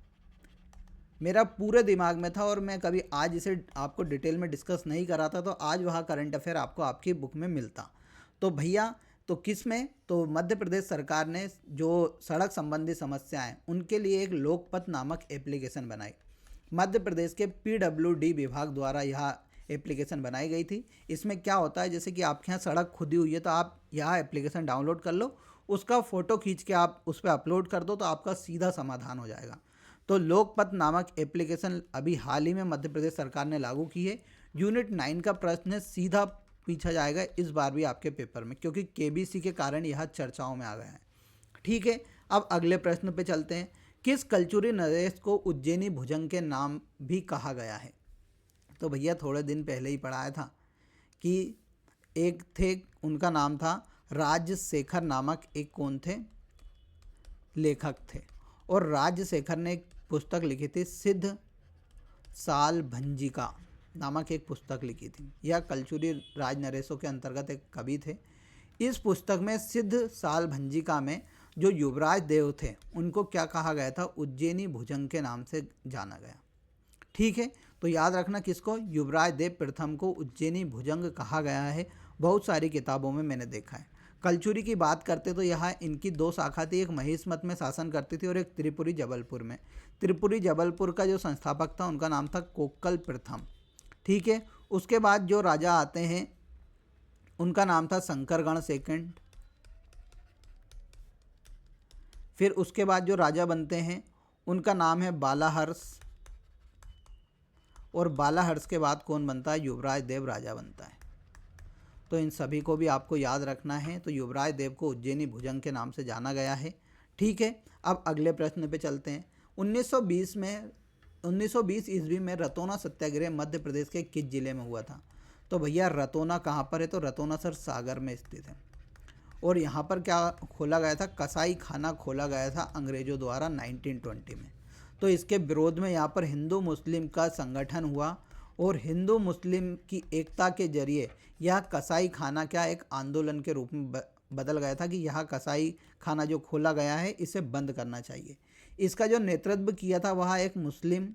मेरा पूरे दिमाग में था। और मैं कभी आज इसे आपको डिटेल में डिस्कस नहीं करा था, तो आज वह करंट अफेयर आपको आपकी बुक में मिलता। तो भैया तो किस में, तो मध्य प्रदेश सरकार ने जो सड़क संबंधी समस्याएं उनके लिए एक लोकपथ नामक एप्लीकेशन बनाई। मध्य प्रदेश के PWD विभाग द्वारा यह एप्लीकेशन बनाई गई थी। इसमें क्या होता है, जैसे कि आपके यहाँ सड़क खुदी हुई है तो आप यह एप्लीकेशन डाउनलोड कर लो, उसका फ़ोटो खींच के आप उस पर अपलोड कर दो तो आपका सीधा समाधान हो जाएगा। तो लोकपथ नामक एप्लीकेशन अभी हाल ही में मध्य प्रदेश सरकार ने लागू की है। यूनिट 9 का प्रश्न सीधा पूछा जाएगा इस बार भी आपके पेपर में, क्योंकि KBC के कारण यह चर्चाओं में आ गया है। ठीक है, अब अगले प्रश्न पे चलते हैं। किस कलचुरी नरेश को उज्जैनी भुजंग के नाम भी कहा गया है? तो भैया थोड़े दिन पहले ही पढ़ाया था कि एक थे, उनका नाम था राजशेखर नामक एक कौन थे, लेखक थे, और राजशेखर ने एक पुस्तक लिखी थी, सिद्ध साल भंजिका नामक एक पुस्तक लिखी थी। यह कलचुरी राजनरेशों के अंतर्गत एक कवि थे। इस पुस्तक में सिद्ध साल भंजिका में जो युवराज देव थे उनको क्या कहा गया था? उज्जैनी भुजंग के नाम से जाना गया। ठीक है, तो याद रखना किसको? युवराज देव प्रथम को उज्जैनी भुजंग कहा गया है। बहुत सारी किताबों में मैंने देखा है। कलचुरी की बात करते तो यहाँ इनकी दो शाखा थी, एक महिष्मत में शासन करती थी और एक त्रिपुरी जबलपुर में। त्रिपुरी जबलपुर का जो संस्थापक था उनका नाम था कोक्कल प्रथम। ठीक है, उसके बाद जो राजा आते हैं उनका नाम था शंकरगण सेकंड। फिर उसके बाद जो राजा बनते हैं उनका नाम है बालाहर्ष, और बालाहर्ष के बाद कौन बनता है? युवराज देव राजा बनता है। तो इन सभी को भी आपको याद रखना है। तो युवराज देव को उज्जैनी भुजंग के नाम से जाना गया है। ठीक है, अब अगले प्रश्न पे चलते हैं। 1920 ईस्वी में रतौना सत्याग्रह मध्य प्रदेश के किस जिले में हुआ था? तो भैया रतौना कहाँ पर है? तो रतौना सर सागर में स्थित है। और यहाँ पर क्या खोला गया था? कसाई खाना खोला गया था अंग्रेजों द्वारा 1920 में। तो इसके विरोध में यहाँ पर हिंदू मुस्लिम का संगठन हुआ और हिंदू मुस्लिम की एकता के जरिए यह कसाई खाना क्या एक आंदोलन के रूप में बदल गया था कि यह कसाई खाना जो खोला गया है इसे बंद करना चाहिए। इसका जो नेतृत्व किया था वह एक मुस्लिम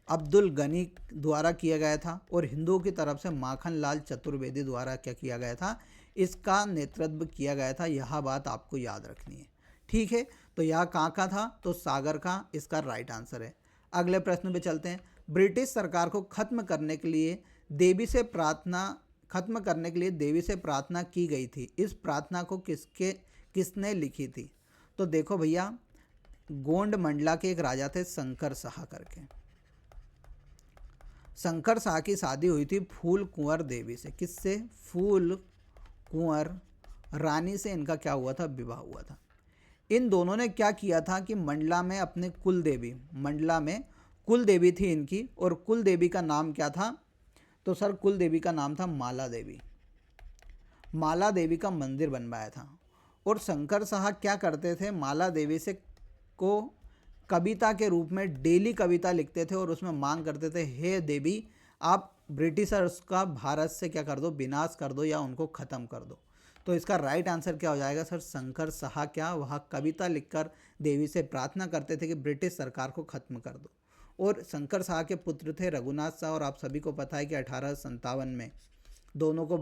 अब्दुल गनी द्वारा किया गया था, और हिंदुओं की तरफ से माखन लाल चतुर्वेदी द्वारा क्या किया गया था? इसका नेतृत्व किया गया था। यह बात आपको याद रखनी है। ठीक है, तो यह कहाँ का था? तो सागर का इसका राइट आंसर है। अगले प्रश्न पे चलते हैं। ब्रिटिश सरकार को खत्म करने के लिए देवी से प्रार्थना की गई थी। इस प्रार्थना को किसने लिखी थी? तो देखो भैया, गोंड मंडला के एक राजा थे शंकर शाह करके। शंकर शाह की शादी हुई थी फूल कुंवर देवी से। किससे? फूल कुंवर रानी से इनका क्या हुआ था? विवाह हुआ था। इन दोनों ने क्या किया था कि मंडला में अपने मंडला में कुल देवी थी इनकी, और कुल देवी का नाम क्या था? तो सर कुल देवी का नाम था माला देवी। माला देवी का मंदिर बनवाया था। और शंकर शाह क्या करते थे? माला देवी से को कविता के रूप में डेली कविता लिखते थे और उसमें मांग करते थे, हे देवी आप ब्रिटिशर्स का भारत से क्या कर दो? विनाश कर दो या उनको ख़त्म कर दो। तो इसका राइट आंसर क्या हो जाएगा सर? शंकर शाह क्या वह कविता लिखकर देवी से प्रार्थना करते थे कि ब्रिटिश सरकार को ख़त्म कर दो। और शंकर शाह के पुत्र थे रघुनाथ शाह, और आप सभी को पता है कि 1857 में दोनों को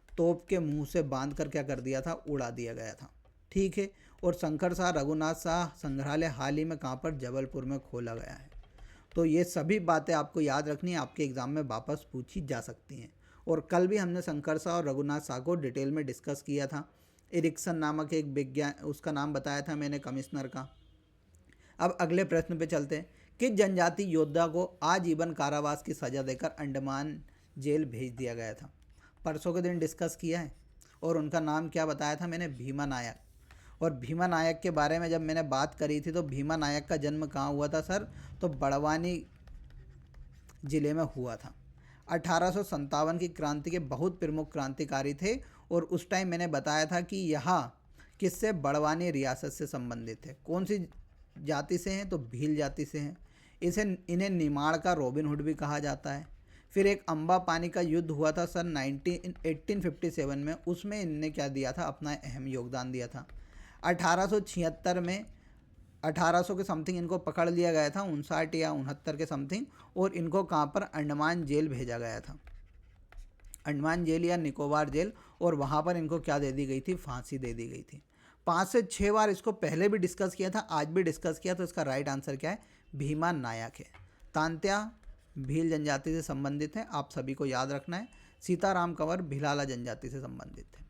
तोप के मुंह से बांध कर क्या कर दिया था? उड़ा दिया गया था। ठीक है, और शंकर शाह रघुनाथ शाह संग्रहालय हाल ही में कहाँ पर? जबलपुर में खोला गया है। तो ये सभी बातें आपको याद रखनी है, आपके एग्ज़ाम में वापस पूछी जा सकती हैं। और कल भी हमने शंकर शाह और रघुनाथ शाह को डिटेल में डिस्कस किया था। एरिक्सन नामक एक विज्ञान, उसका नाम बताया था मैंने, कमिश्नर का। अब अगले प्रश्न पे चलते हैं। किस जनजाति योद्धा को आजीवन कारावास की सज़ा देकर अंडमान जेल भेज दिया गया था? परसों के दिन डिस्कस किया है, और उनका नाम क्या बताया था मैंने? भीमा नायक। और भीमा नायक के बारे में जब मैंने बात करी थी तो भीमा नायक का जन्म कहाँ हुआ था सर? तो बड़वानी ज़िले में हुआ था। 1857 की क्रांति के बहुत प्रमुख क्रांतिकारी थे, और उस टाइम मैंने बताया था कि यहाँ किससे? बड़वानी रियासत से संबंधित थे। कौन सी जाति से हैं? तो भील जाति से हैं। इन्हें निमाड़ का रॉबिन हुड भी कहा जाता है। फिर एक अम्बा पानी का युद्ध हुआ था सन 1857 में, उसमें इनने क्या दिया था? अपना अहम योगदान दिया था। 1876 में 1800 के समथिंग इनको पकड़ लिया गया था, 59 या 69 के समथिंग, और इनको कहाँ पर? अंडमान जेल भेजा गया था। अंडमान जेल या निकोबार जेल, और वहाँ पर इनको क्या दे दी गई थी, फांसी दे दी गई थी। 5 से 6 बार इसको पहले भी डिस्कस किया था, आज भी डिस्कस किया, तो इसका राइट आंसर क्या है, भीमा नायक है। तांत्या भील जनजाति से संबंधित है, आप सभी को याद रखना है। सीताराम कंवर भिलाला जनजाति से संबंधित है।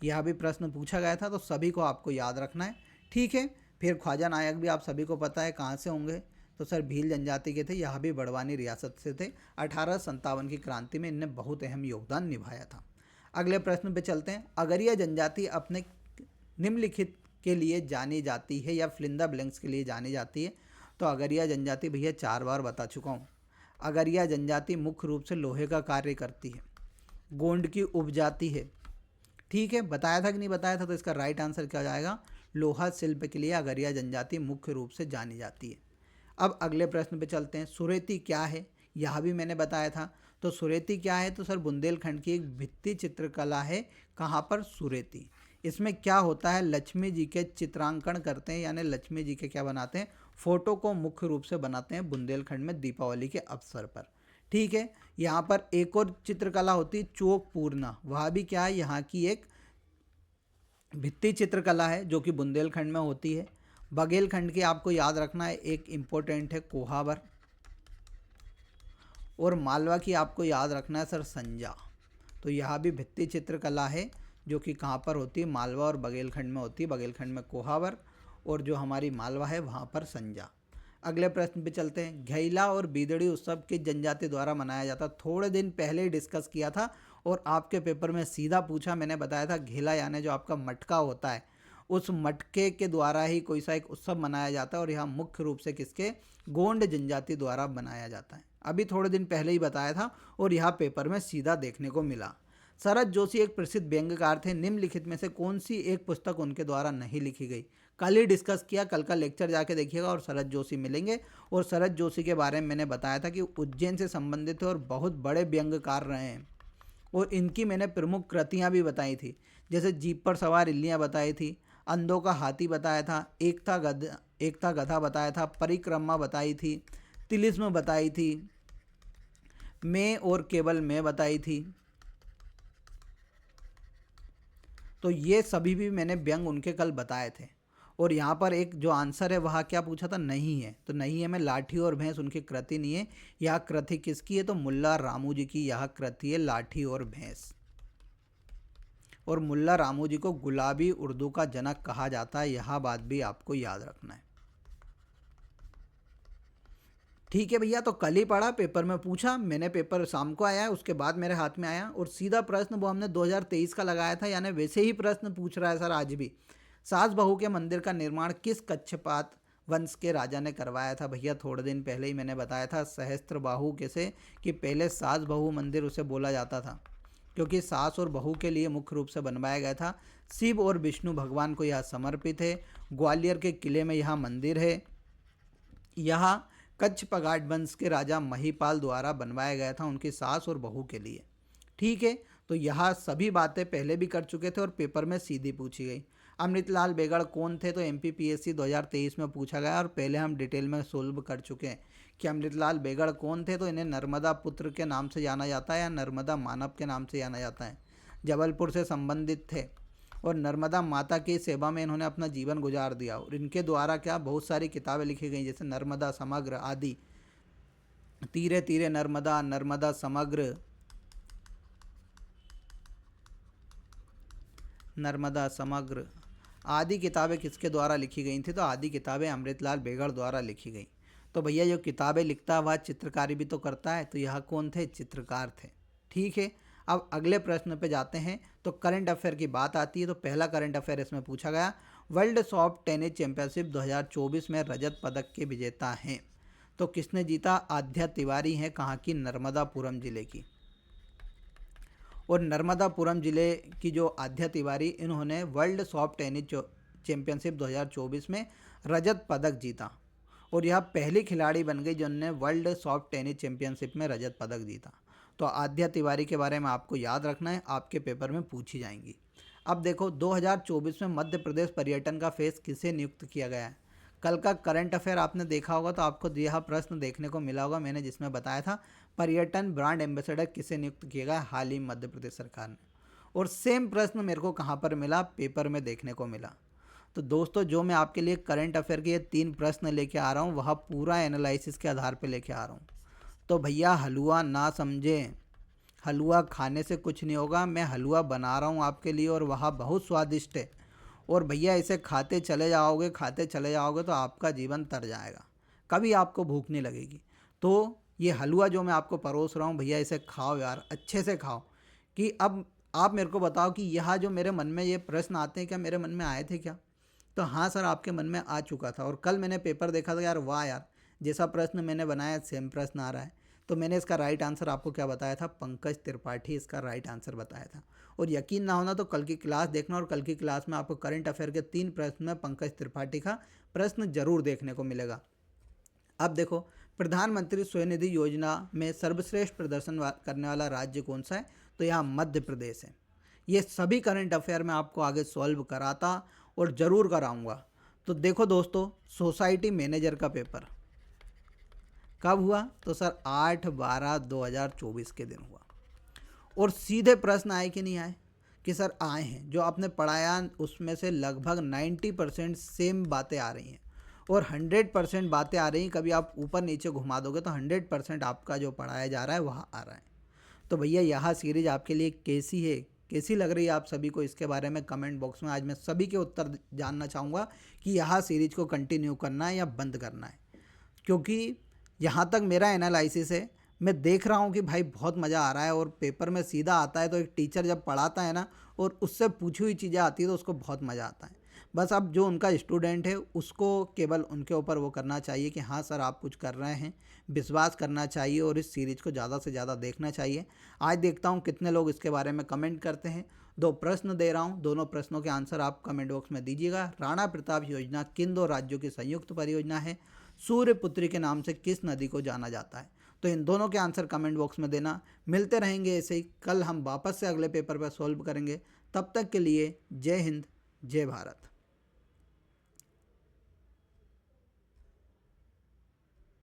यह भी प्रश्न पूछा गया था, तो सभी को आपको याद रखना है, ठीक है। फिर ख्वाजा नायक भी आप सभी को पता है कहाँ से होंगे, तो सर भील जनजाति के थे, यह भी बड़वानी रियासत से थे। 1857 की क्रांति में इनने बहुत अहम योगदान निभाया था। अगले प्रश्न पे चलते हैं। अगरिया जनजाति अपने निम्नलिखित के लिए जानी जाती है या फिल इन द ब्लैंक्स के लिए जानी जाती है। तो अगरिया जनजाति भैया 4 बार बता चुका हूँ। अगरिया जनजाति मुख्य रूप से लोहे का कार्य करती है, गोंड की उपजाति है, ठीक है। बताया था कि नहीं बताया था, तो इसका राइट आंसर क्या हो जाएगा, लोहा शिल्प के लिए अगरिया जनजाति मुख्य रूप से जानी जाती है। अब अगले प्रश्न पे चलते हैं। सुरेती क्या है, यह भी मैंने बताया था। तो सुरेती क्या है, तो सर बुंदेलखंड की एक भित्ति चित्रकला है। कहाँ पर, सुरेती। इसमें क्या होता है, लक्ष्मी जी के चित्रांकन करते हैं, यानी लक्ष्मी जी के क्या बनाते हैं, फोटो को मुख्य रूप से बनाते हैं बुंदेलखंड में दीपावली के अवसर पर, ठीक है। यहाँ पर एक और चित्रकला होती है चौक पूर्णा, वह भी क्या है, यहाँ की एक भित्ति चित्रकला है जो कि बुंदेलखंड में होती है। बघेलखंड की आपको याद रखना है, एक इम्पोर्टेंट है कोहावर, और मालवा की आपको याद रखना है सर संजा। तो यह भी भित्ति चित्रकला है जो कि कहाँ पर होती है, मालवा और बघेलखंड में होती है। बघेलखंड में कोहावर और जो हमारी मालवा है वहाँ पर संजा। अगले प्रश्न पे चलते हैं। घैला और बीदड़ी उत्सव किस जनजाति द्वारा मनाया जाता, थोड़े दिन पहले ही डिस्कस किया था और आपके पेपर में सीधा पूछा। मैंने बताया था घेला यानी जो आपका मटका होता है, उस मटके के द्वारा ही कोई सा एक उत्सव मनाया जाता है, और यहाँ मुख्य रूप से किसके, गोंड जनजाति द्वारा मनाया जाता है। अभी थोड़े दिन पहले ही बताया था और यहाँ पेपर में सीधा देखने को मिला। शरद जोशी एक प्रसिद्ध व्यंग्यकार थे, निम्नलिखित में से कौन सी एक पुस्तक उनके द्वारा नहीं लिखी गई। कल ही डिस्कस किया, कल का लेक्चर जाके देखिएगा और शरद जोशी मिलेंगे। और शरद जोशी के बारे में मैंने बताया था कि उज्जैन से संबंधित है और बहुत बड़े व्यंग्यकार रहे हैं, और इनकी मैंने प्रमुख कृतियाँ भी बताई थी, जैसे जीप पर सवार इल्लियाँ बताई थी, अंधों का हाथी बताया था, एक था गधा बताया था, परिक्रमा बताई थी, तिलिस्म बताई थी, मैं और केवल मैं बताई थी। तो ये सभी भी मैंने व्यंग उनके कल बताए थे। और यहाँ पर एक जो आंसर है वह क्या पूछा था, नहीं है। तो नहीं है में लाठी और भैंस उनकी कृति नहीं है। यह कृति किसकी है, तो मुल्ला रामू जी की यह कृति है, लाठी और भैंस। और मुल्ला रामू जी को गुलाबी उर्दू का जनक कहा जाता है, यह बात भी आपको याद रखना है, ठीक है भैया। तो कल ही पढ़ा, पेपर में पूछा, मैंने पेपर शाम को आया, उसके बाद मेरे हाथ में आया, और सीधा प्रश्न वो हमने 2023 का लगाया था, यानी वैसे ही प्रश्न पूछ रहा है सर आज भी। सास बहू के मंदिर का निर्माण किस कच्छपात वंश के राजा ने करवाया था। भैया थोड़े दिन पहले ही मैंने बताया था, सहस्त्रबाहु कैसे, कि पहले सास बहू मंदिर उसे बोला जाता था, क्योंकि सास और बहू के लिए मुख्य रूप से बनवाया गया था। शिव और विष्णु भगवान को यह समर्पित है। ग्वालियर के किले में यह मंदिर है। यह कच्छ पगाड वंश के राजा महिपाल द्वारा बनवाया गया था उनकी सास और बहू के लिए, ठीक है। तो यह सभी बातें पहले भी कर चुके थे और पेपर में सीधी पूछी गई। अमृतलाल बेगड़ कौन थे, तो MPPSC 2023 में पूछा गया, और पहले हम डिटेल में सोल्व कर चुके हैं कि अमृतलाल बेगड़ कौन थे। तो इन्हें नर्मदा पुत्र के नाम से जाना जाता है या नर्मदा मानव के नाम से जाना जाता है। जबलपुर से संबंधित थे और नर्मदा माता की सेवा में इन्होंने अपना जीवन गुजार दिया, और इनके द्वारा क्या बहुत सारी किताबें लिखी गई, जैसे नर्मदा समग्र आदि, तीरे तीरे नर्मदा, नर्मदा समग्र, नर्मदा समग्र आदि किताबें किसके द्वारा लिखी गई थी, तो आदि किताबें अमृतलाल बेगड़ द्वारा लिखी गई। तो भैया जो किताबें लिखता है वह चित्रकारी भी तो करता है, तो यह कौन थे, चित्रकार थे, ठीक है। अब अगले प्रश्न पे जाते हैं। तो करंट अफेयर की बात आती है, तो पहला करंट अफेयर इसमें पूछा गया, वर्ल्ड सॉफ्ट टेनिस चैंपियनशिप 2024 में रजत पदक के विजेता हैं। तो किसने जीता, आध्या तिवारी हैं, कहाँ की, नर्मदापुरम जिले की। और नर्मदापुरम जिले की जो आध्या तिवारी, इन्होंने वर्ल्ड सॉफ्ट टेनिस चैंपियनशिप 2024 में रजत पदक जीता, और यह पहली खिलाड़ी बन गई जिन्होंने वर्ल्ड सॉफ्ट टेनिस चैंपियनशिप में रजत पदक जीता। तो आध्या तिवारी के बारे में आपको याद रखना है, आपके पेपर में पूछी जाएंगी। अब देखो 2024 में मध्य प्रदेश पर्यटन का फेस किसे नियुक्त किया गया है। कल का करंट अफेयर आपने देखा होगा तो आपको यह प्रश्न देखने को मिला होगा, मैंने जिसमें बताया था पर्यटन ब्रांड एम्बेसडर किसे नियुक्त किया गया हाल ही मध्य प्रदेश सरकार ने। और सेम प्रश्न मेरे को कहाँ पर मिला, पेपर में देखने को मिला। तो दोस्तों जो मैं आपके लिए करंट अफेयर के ये 3 प्रश्न लेके आ रहा हूँ वह पूरा एनालिसिस के आधार पे लेके आ रहा हूँ। तो भैया हलवा ना समझें, हलवा खाने से कुछ नहीं होगा, मैं हलवा बना रहा हूँ आपके लिए और वह बहुत स्वादिष्ट है। और भैया इसे खाते चले जाओगे तो आपका जीवन तर जाएगा, कभी आपको भूख नहीं लगेगी। तो ये हलवा जो मैं आपको परोस रहा हूँ भैया इसे खाओ यार, अच्छे से खाओ। कि अब आप मेरे को बताओ कि यह जो मेरे मन में ये प्रश्न आते हैं क्या मेरे मन में आए थे क्या? तो हाँ सर आपके मन में आ चुका था। और कल मैंने पेपर देखा था यार, वाह यार जैसा प्रश्न मैंने बनाया सेम प्रश्न आ रहा है। तो मैंने इसका राइट आंसर आपको क्या बताया था, पंकज त्रिपाठी इसका राइट आंसर बताया था। और यकीन ना होना तो कल की क्लास देखना, और कल की क्लास में आपको करंट अफेयर के 3 प्रश्न में पंकज त्रिपाठी का प्रश्न जरूर देखने को मिलेगा। अब देखो, प्रधानमंत्री स्वनिधि योजना में सर्वश्रेष्ठ प्रदर्शन करने वाला राज्य कौन सा है? तो यहाँ मध्य प्रदेश है। ये सभी करंट अफेयर में आपको आगे सॉल्व कराता और ज़रूर कराऊंगा। तो देखो दोस्तों, सोसाइटी मैनेजर का पेपर कब हुआ? तो सर 8/12/2024 के दिन हुआ। और सीधे प्रश्न आए कि नहीं आए? कि सर आए हैं। जो आपने पढ़ाया उसमें से लगभग 90% सेम बातें आ रही हैं और 100% बातें आ रही हैं। कभी आप ऊपर नीचे घुमा दोगे तो 100% आपका जो पढ़ाया जा रहा है वह आ रहा है। तो भैया यह सीरीज आपके लिए कैसी है, कैसी लग रही है आप सभी को, इसके बारे में कमेंट बॉक्स में आज मैं सभी के उत्तर जानना चाहूँगा कि यह सीरीज को कंटिन्यू करना है या बंद करना है। क्योंकि यहाँ तक मेरा एनालिसिस है, मैं देख रहा हूँ कि भाई बहुत मज़ा आ रहा है और पेपर में सीधा आता है। तो एक टीचर जब पढ़ाता है ना और उससे पूछी हुई चीज़ें आती है तो उसको बहुत मज़ा आता है। बस अब जो उनका स्टूडेंट है उसको केवल उनके ऊपर वो करना चाहिए कि हाँ सर आप कुछ कर रहे हैं, विश्वास करना चाहिए और इस सीरीज़ को ज़्यादा से ज़्यादा देखना चाहिए। आज देखता हूँ कितने लोग इसके बारे में कमेंट करते हैं। 2 प्रश्न दे रहा हूँ, दोनों प्रश्नों के आंसर आप कमेंट बॉक्स में दीजिएगा। राणा प्रताप योजना किन 2 राज्यों की संयुक्त परियोजना है? सूर्यपुत्री के नाम से किस नदी को जाना जाता है? तो इन दोनों के आंसर कमेंट बॉक्स में देना। मिलते रहेंगे ऐसे ही, कल हम वापस से अगले पेपर पर सॉल्व करेंगे। तब तक के लिए जय हिंद, जय भारत।